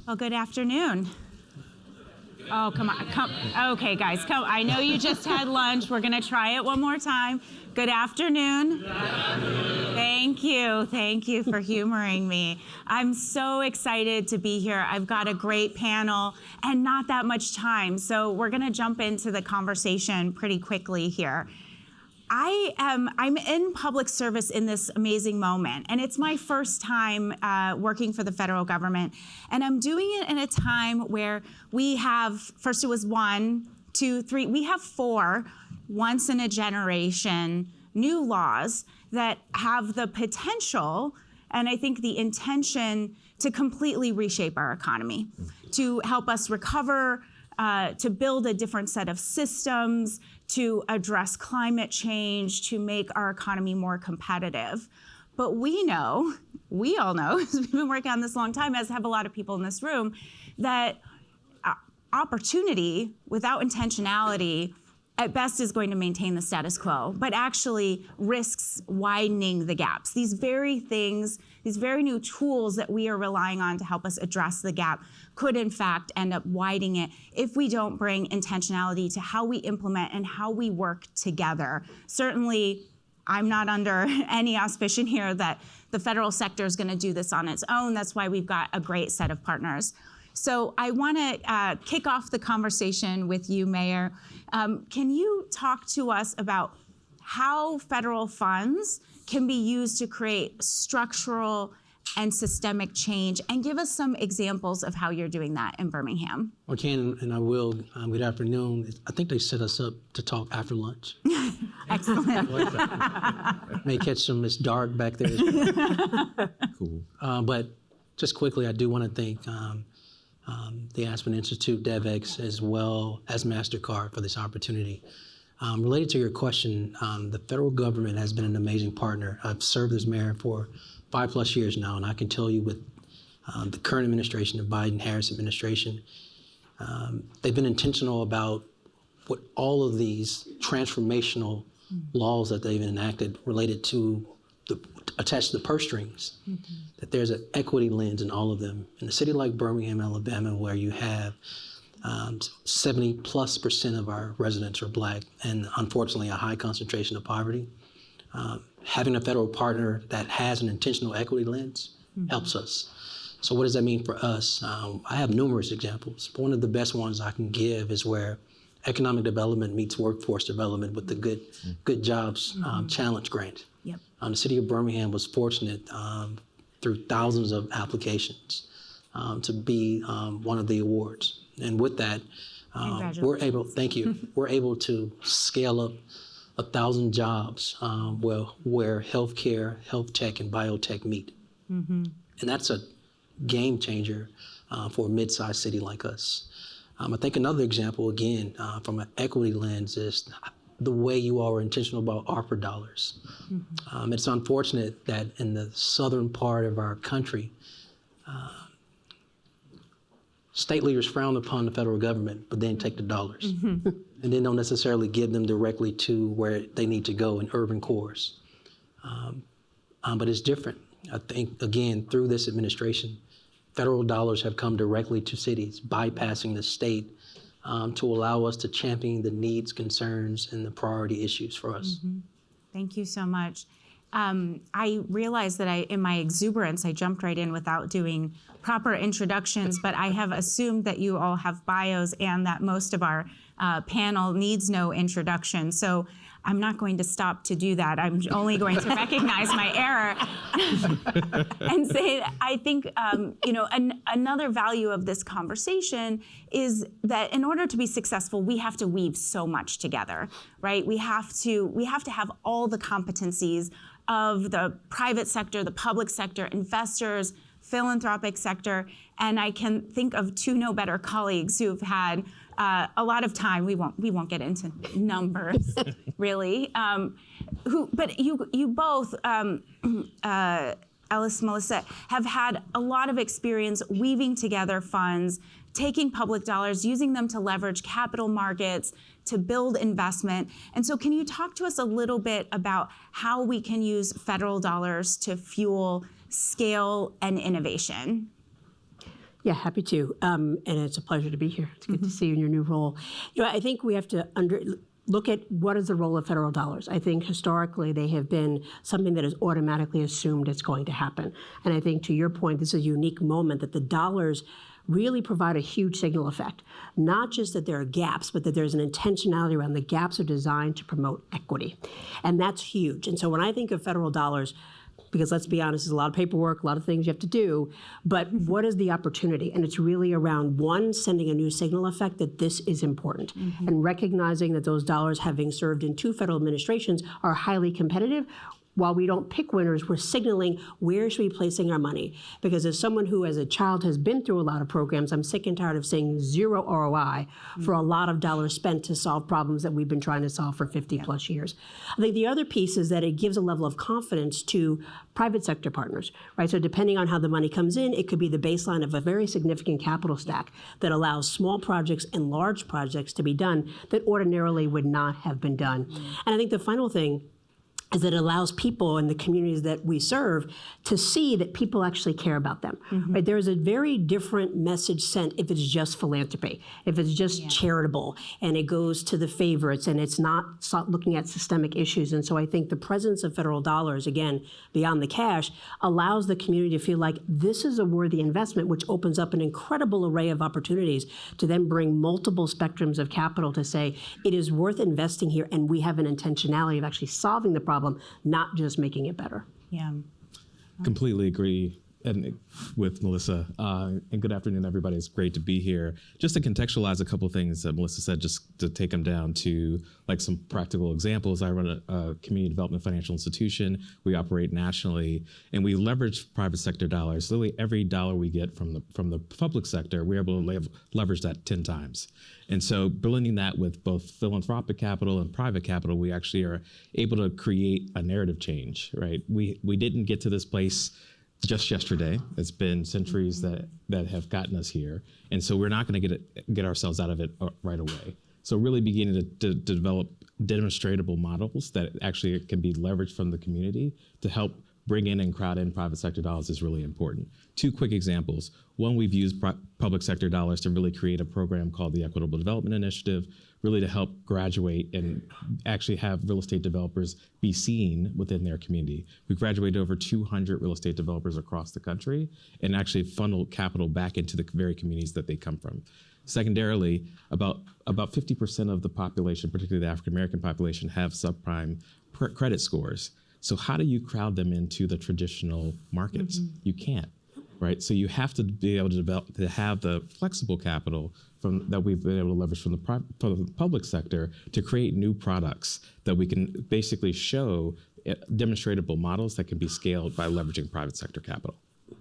Well, good afternoon. Oh, come on. Okay, guys, come. I know you just had lunch. We're going to try it one more time. Good afternoon. Good afternoon. Thank you for humoring me. I'm so excited to be here. I've got a great panel and not that much time, so we're going to jump into the conversation pretty quickly here. I'm in public service in this amazing moment, and it's my first time working for the federal government, and I'm doing it in a time where we have, first it was 1, 2, 3, we have 4 once in a generation new laws that have the potential, and I think the intention, to completely reshape our economy, to help us recover, to build a different set of systems, to address climate change, to make our economy more competitive. But we all know, because we've been working on this a long time, as have a lot of people in this room, that opportunity without intentionality at best is going to maintain the status quo, but actually risks widening the gaps. These very things, these very new tools that we are relying on to help us address the gap could in fact end up widening it if we don't bring intentionality to how we implement and how we work together. Certainly, I'm not under any auspicion here that the federal sector is going to do this on its own. That's why we've got a great set of partners. So I want to kick off the conversation with you, Mayor. Can you talk to us about how federal funds can be used to create structural and systemic change, and give us some examples of how you're doing that in Birmingham? I can, and I will. Good afternoon. I think they set us up to talk after lunch. Excellent. May catch some, it's dark back there. Cool. But just quickly, I do want to thank the Aspen Institute, DevEx, as well as MasterCard for this opportunity. Related to your question, the federal government has been an amazing partner. I've served as mayor for 5+ years now, and I can tell you with the current administration, the Biden-Harris administration, they've been intentional about what all of these transformational laws that they've enacted related to attached to the purse strings, that there's an equity lens in all of them. In a city like Birmingham, Alabama, where you have 70+% of our residents are Black, and unfortunately a high concentration of poverty, having a federal partner that has an intentional equity lens helps us. So what does that mean for us? I have numerous examples, but one of the best ones I can give is where economic development meets workforce development with the Good Jobs Challenge Grant. Yep. The city of Birmingham was fortunate through thousands of applications to be one of the awards. And with that, we're able, thank you, we're able to scale up 1,000 jobs where healthcare, health tech, and biotech meet. And that's a game changer for a mid-sized city like us. I think another example, again, from an equity lens, is the way you all are intentional about ARPA dollars. It's unfortunate that in the southern part of our country, state leaders frown upon the federal government, but then take the dollars and then don't necessarily give them directly to where they need to go in urban cores. But it's different. I think, again, through this administration, federal dollars have come directly to cities, bypassing the state, to allow us to champion the needs, concerns, and the priority issues for us. Thank you so much. I realized that in my exuberance, I jumped right in without doing proper introductions, but I have assumed that you all have bios and that most of our panel needs no introduction. So I'm not going to stop to do that. I'm only going to recognize my error and say, I think, another value of this conversation is that in order to be successful, we have to weave so much together, right? We have to have all the competencies of the private sector, the public sector, investors, philanthropic sector, and I can think of 2 no better colleagues who've had a lot of time. We won't get into numbers, really. But you both, Ellis, Melissa, have had a lot of experience weaving together funds, taking public dollars, using them to leverage capital markets, to build investment. And so can you talk to us a little bit about how we can use federal dollars to fuel scale and innovation? Yeah, happy to. And it's a pleasure to be here. It's good to see you in your new role. I think we have to look at what is the role of federal dollars. I think historically they have been something that is automatically assumed it's going to happen. And I think to your point, this is a unique moment that the dollars really provide a huge signal effect. Not just that there are gaps, but that there's an intentionality around the gaps are designed to promote equity. And that's huge. And so when I think of federal dollars, because let's be honest, there's a lot of paperwork, a lot of things you have to do, but what is the opportunity? And it's really around, one, sending a new signal effect that this is important, and recognizing that those dollars, having served in 2 federal administrations, are highly competitive. While we don't pick winners, we're signaling where should we be placing our money. Because as someone who as a child has been through a lot of programs, I'm sick and tired of seeing 0 ROI for a lot of dollars spent to solve problems that we've been trying to solve for 50 plus years. I think the other piece is that it gives a level of confidence to private sector partners, right? So depending on how the money comes in, it could be the baseline of a very significant capital stack that allows small projects and large projects to be done that ordinarily would not have been done. And I think the final thing is that it allows people in the communities that we serve to see that people actually care about them. Right? There is a very different message sent if it's just philanthropy, if it's just charitable, and it goes to the favorites, and it's not looking at systemic issues. And so I think the presence of federal dollars, again, beyond the cash, allows the community to feel like this is a worthy investment, which opens up an incredible array of opportunities to then bring multiple spectrums of capital to say, it is worth investing here, and we have an intentionality of actually solving the problem, not just making it better. Yeah. Completely agree with Melissa. And good afternoon, everybody. It's great to be here. Just to contextualize a couple things that Melissa said, just to take them down to like some practical examples. I run a community development financial institution. We operate nationally, and we leverage private sector dollars. Literally every dollar we get from the public sector, we're able to leverage that 10 times. And so blending that with both philanthropic capital and private capital, we actually are able to create a narrative change, right? We didn't get to this place just yesterday. It's been centuries that have gotten us here. And so we're not going to get ourselves out of it right away. So really beginning to develop demonstratable models that actually can be leveraged from the community to help bring in and crowd in private sector dollars is really important. 2 quick examples. One, we've used public sector dollars to really create a program called the Equitable Development Initiative, really to help graduate and actually have real estate developers be seen within their community. We graduated over 200 real estate developers across the country and actually funneled capital back into the very communities that they come from. Secondarily, about 50% of the population, particularly the African American population, have subprime credit scores. So how do you crowd them into the traditional markets? You can't, right? So you have to be able to have the flexible capital that we've been able to leverage from the public sector to create new products that we can basically show demonstratable models that can be scaled by leveraging private sector capital.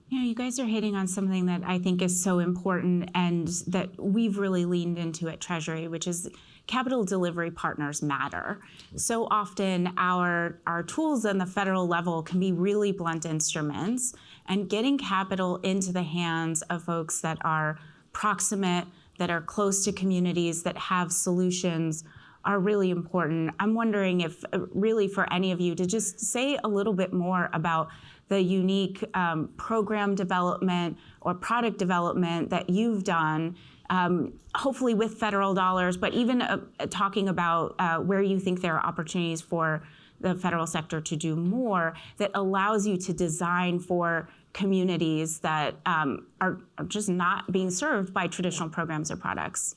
You know, you guys are hitting on something that I think is so important and that we've really leaned into at Treasury, which is capital delivery partners matter. So often our tools on the federal level can be really blunt instruments, and getting capital into the hands of folks that are proximate, that are close to communities, that have solutions are really important. I'm wondering if really for any of you to just say a little bit more about the unique program development or product development that you've done, hopefully with federal dollars, but even talking about where you think there are opportunities for the federal sector to do more that allows you to design for communities that are just not being served by traditional programs or products.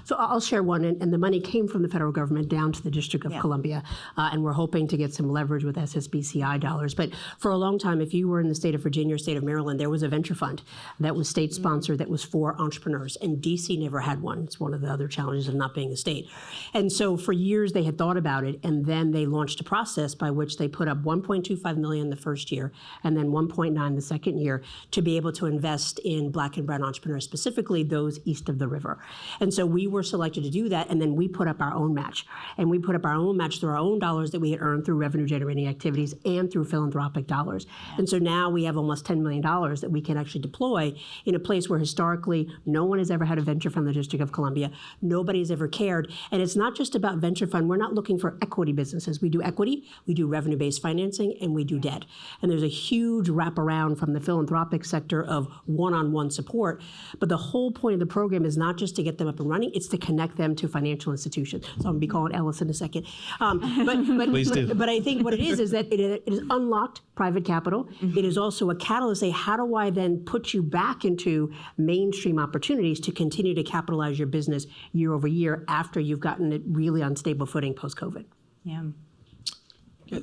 So I'll share one, and the money came from the federal government down to the District of Columbia, and we're hoping to get some leverage with SSBCI dollars. But for a long time, if you were in the state of Virginia or state of Maryland, there was a venture fund that was state-sponsored that was for entrepreneurs, and DC never had one. It's one of the other challenges of not being a state. And so for years, they had thought about it, and then they launched a process by which they put up $1.25 million the first year, and then $1.9 the second year, to be able to invest in Black and brown entrepreneurs, specifically those east of the river. And so we were selected to do that, and then we put up our own match. And we put up our own match through our own dollars that we had earned through revenue-generating activities and through philanthropic dollars. And so now we have almost $10 million that we can actually deploy in a place where historically no one has ever had a venture from the District of Columbia. Nobody's ever cared. And it's not just about venture fund. We're not looking for equity businesses. We do equity, we do revenue-based financing, and we do debt. And there's a huge wraparound down from the philanthropic sector of one-on-one support. But the whole point of the program is not just to get them up and running, it's to connect them to financial institutions. So I'm going to be calling Ellis in a second. Please do. But I think what it is that it is unlocked private capital. It is also a catalyst. Say, how do I then put you back into mainstream opportunities to continue to capitalize your business year over year after you've gotten it really on stable footing post-COVID? Yeah.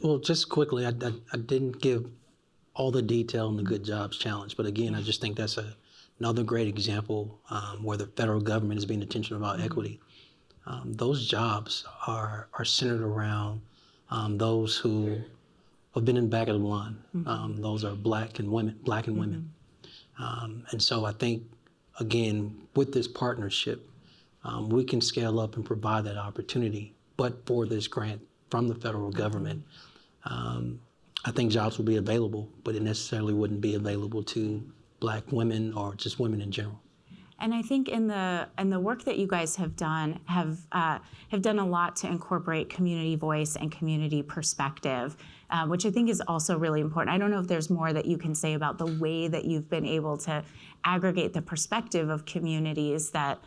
Well, just quickly, I didn't give all the detail in the Good Jobs Challenge, but again, I just think that's another great example where the federal government is being intentional about equity. Those jobs are centered around those who have been in the back of the line. Those are black and women. And so I think, again, with this partnership, we can scale up and provide that opportunity. But for this grant from the federal government, I think jobs will be available, but it necessarily wouldn't be available to black women or just women in general. And I think in the work that you guys have done done a lot to incorporate community voice and community perspective, which I think is also really important. I don't know if there's more that you can say about the way that you've been able to aggregate the perspective of communities that,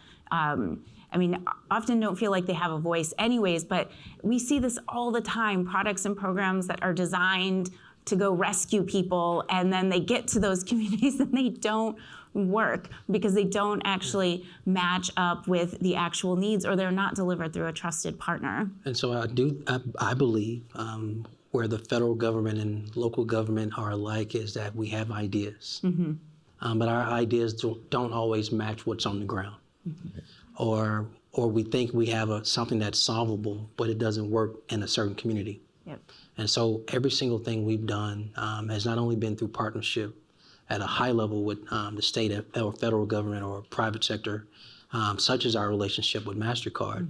often don't feel like they have a voice anyways, but we see this all the time, products and programs that are designed to go rescue people, and then they get to those communities and they don't work because they don't actually match up with the actual needs, or they're not delivered through a trusted partner. And so I believe where the federal government and local government are alike is that we have ideas, but our ideas don't always match what's on the ground. Or we think we have something that's solvable, but it doesn't work in a certain community. Yep. And so every single thing we've done has not only been through partnership at a high level with the state or federal government or private sector, such as our relationship with MasterCard,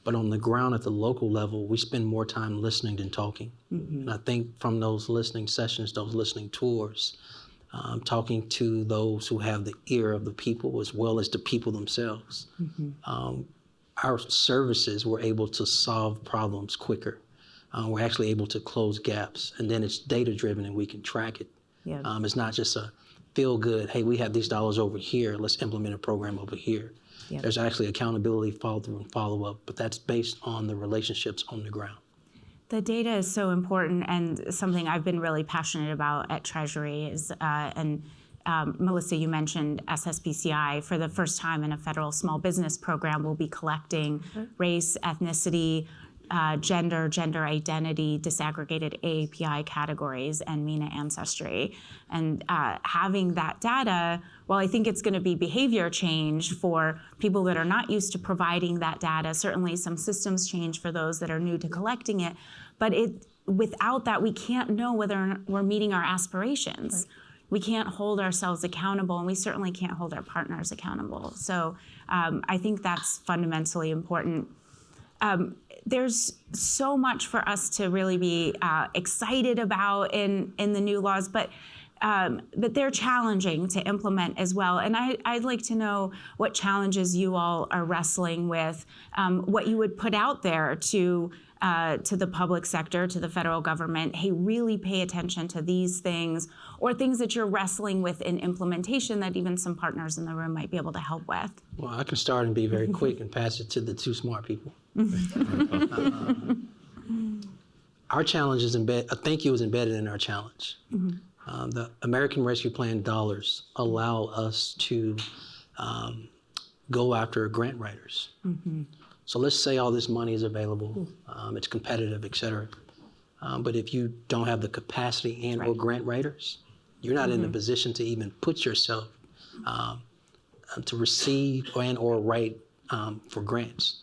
but on the ground at the local level, we spend more time listening than talking. And I think from those listening sessions, those listening tours, talking to those who have the ear of the people as well as the people themselves, our services were able to solve problems quicker. We're actually able to close gaps, and then it's data-driven and we can track it. Yeah. It's not just a feel-good, hey, we have these dollars over here, let's implement a program over here. Yep. There's actually accountability, follow-through, and follow-up, but that's based on the relationships on the ground. The data is so important, and something I've been really passionate about at Treasury is, Melissa, you mentioned SSBCI. For the first time in a federal small business program, we'll be collecting race, ethnicity, gender identity, disaggregated AAPI categories, and MENA ancestry. And having that data, well, I think it's going to be behavior change for people that are not used to providing that data, certainly some systems change for those that are new to collecting it, but without that, we can't know whether we're meeting our aspirations. Right. We can't hold ourselves accountable, and we certainly can't hold our partners accountable. So I think that's fundamentally important. There's so much for us to really be excited about in the new laws, but they're challenging to implement as well. And I'd like to know what challenges you all are wrestling with, what you would put out there to the public sector, to the federal government. Hey, really pay attention to these things, or things that you're wrestling with in implementation that even some partners in the room might be able to help with. Well, I can start and be very quick and pass it to the two smart people. Our challenge is thank you is embedded in our challenge. The American Rescue Plan dollars allow us to go after grant writers. So let's say all this money is available, it's competitive, et cetera. But if you don't have the capacity and or grant writers, you're not in the position to even put yourself to receive and or write for grants.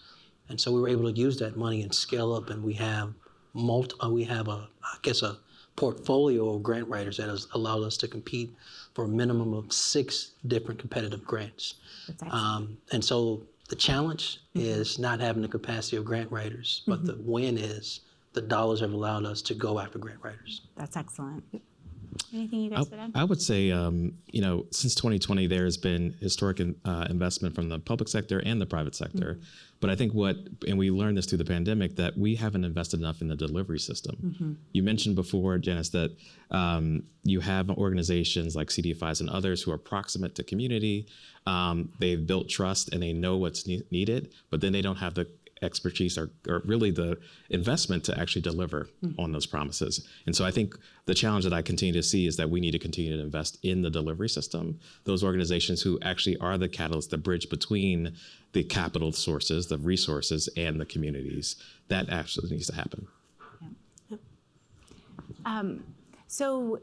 And so we were able to use that money and scale up, and we have a portfolio of grant writers that has allowed us to compete for a minimum of 6 different competitive grants. And so the challenge is not having the capacity of grant writers, but the win is the dollars have allowed us to go after grant writers. That's excellent. Anything you guys would add? I would say, since 2020, there has been historic investment from the public sector and the private sector. Mm-hmm. But I think and we learned this through the pandemic, that we haven't invested enough in the delivery system. Mm-hmm. You mentioned before, Janis, that you have organizations like CDFIs and others who are proximate to community. They've built trust and they know what's needed, but then they don't have the expertise or really the investment to actually deliver on those promises. And so I think the challenge that I continue to see is that we need to continue to invest in the delivery system, those organizations who actually are the catalyst, the bridge between the capital sources, the resources, and the communities. That actually needs to happen. Yeah. So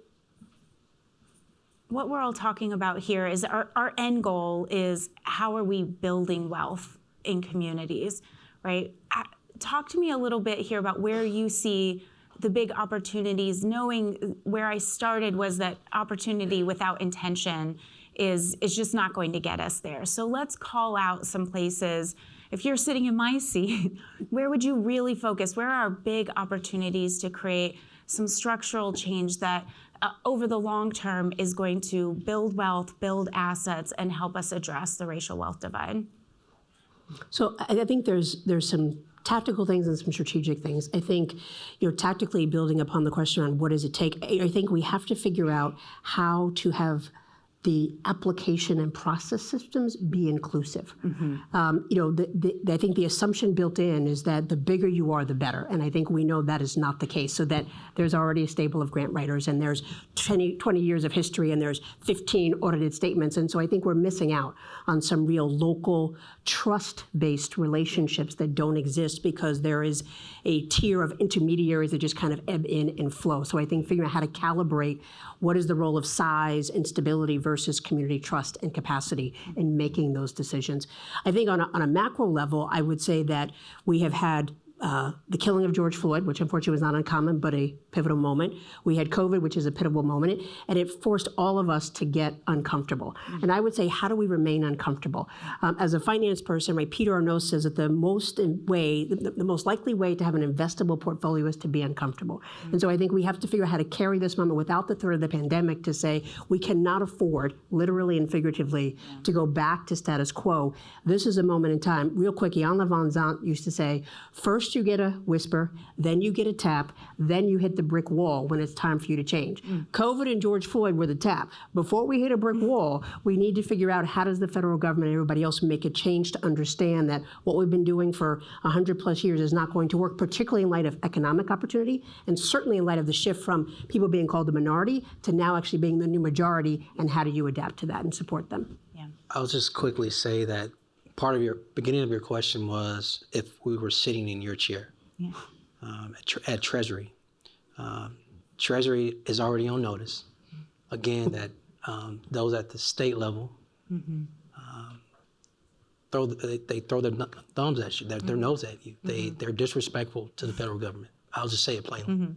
what we're all talking about here is our end goal is how are we building wealth in communities? Right? Talk to me a little bit here about where you see the big opportunities, knowing where I started was that opportunity without intention is just not going to get us there. So let's call out some places. If you're sitting in my seat, where would you really focus? Where are our big opportunities to create some structural change that over the long term is going to build wealth, build assets, and help us address the racial wealth divide? So I think there's some tactical things and some strategic things. I think, tactically building upon the question on what does it take, I think we have to figure out how to have the application and process systems be inclusive. Mm-hmm. I think the assumption built in is that the bigger you are, the better. And I think we know that is not the case, so that there's already a stable of grant writers and there's 20 years of history and there's 15 audited statements. And so I think we're missing out on some real local trust-based relationships that don't exist because there is a tier of intermediaries that just kind of ebb in and flow. So I think figuring out how to calibrate what is the role of size and stability versus community trust and capacity in making those decisions. I think on a macro level, I would say that we have had the killing of George Floyd, which unfortunately was not uncommon, but a pivotal moment. We had COVID, which is a pivotal moment, and it forced all of us to get uncomfortable. Mm-hmm. And I would say, how do we remain uncomfortable? As a finance person, right, Peter Arnault says that the most likely way to have an investable portfolio is to be uncomfortable. Mm-hmm. And so I think we have to figure out how to carry this moment without the threat of the pandemic to say we cannot afford, literally and figuratively, to go back to status quo. This is a moment in time. Real quick, Jan Van Zant used to say, first you get a whisper, then you get a tap, then you hit the brick wall when it's time for you to change. COVID and George Floyd were the tap. Before we hit a brick wall, we need to figure out how does the federal government and everybody else make a change to understand that what we've been doing for 100 plus years is not going to work, particularly in light of economic opportunity, and certainly in light of the shift from people being called the minority to now actually being the new majority, and how do you adapt to that and support them? Yeah. I'll just quickly say that part of your beginning of your question was if we were sitting in your chair. Yeah. At Treasury. Treasury is already on notice, again, that those at the state level throw their thumbs at you, their nose at you. They're disrespectful to the federal government. I'll just say it plainly.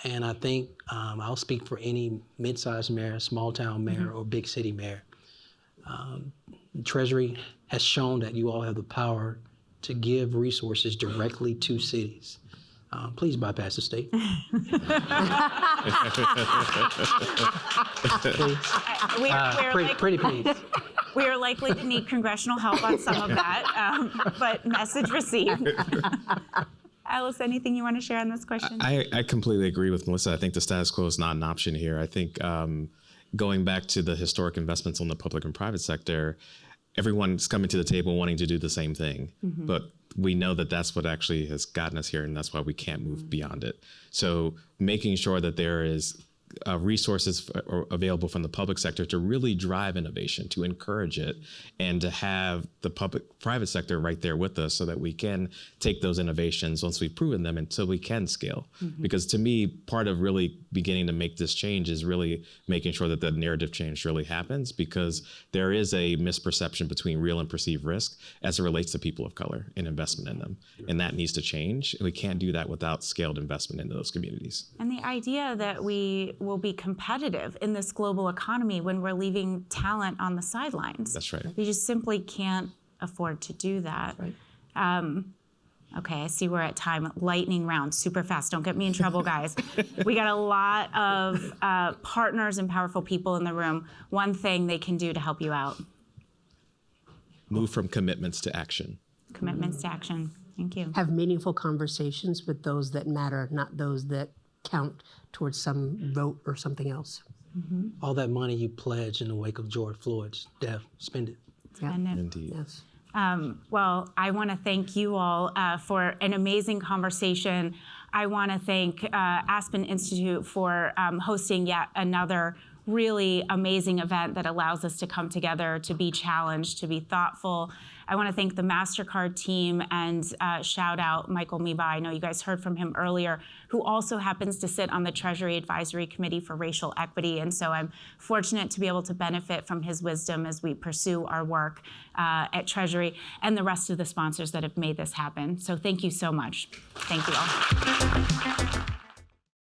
And I think I'll speak for any mid-sized mayor, small-town mayor, or big city mayor. Treasury has shown that you all have the power to give resources directly to cities. Please bypass the state. Pretty please. We are likely to need congressional help on some of that, but message received. Alice, anything you want to share on this question? I completely agree with Melissa. I think the status quo is not an option here. I think going back to the historic investments on the public and private sector, everyone's coming to the table wanting to do the same thing, but we know that that's what actually has gotten us here, and that's why we can't move beyond it. So making sure that there is resources available from the public sector to really drive innovation, to encourage it, and to have the private sector right there with us so that we can take those innovations once we've proven them until we can scale. Because to me, part of really beginning to make this change is really making sure that the narrative change really happens, because there is a misperception between real and perceived risk as it relates to people of color and investment in them. And that needs to change. And we can't do that without scaled investment into those communities. And the idea that we will be competitive in this global economy when we're leaving talent on the sidelines. That's right. We just simply can't afford to do that. Right. Okay, I see we're at time. Lightning round, super fast. Don't get me in trouble, guys. We got a lot of partners and powerful people in the room. One thing they can do to help you out. Move from commitments to action. Commitments to action. Thank you. Have meaningful conversations with those that matter, not those that count towards some vote or something else. All that money you pledged in the wake of George Floyd's death, spend it. And it- Indeed. Yes. Well, I want to thank you all for an amazing conversation. I want to thank Aspen Institute for hosting yet another really amazing event that allows us to come together, to be challenged, to be thoughtful. I want to thank the MasterCard team and shout out Michael Miba. I know you guys heard from him earlier, who also happens to sit on the Treasury Advisory Committee for Racial Equity. And so I'm fortunate to be able to benefit from his wisdom as we pursue our work at Treasury, and the rest of the sponsors that have made this happen. So thank you so much. Thank you all.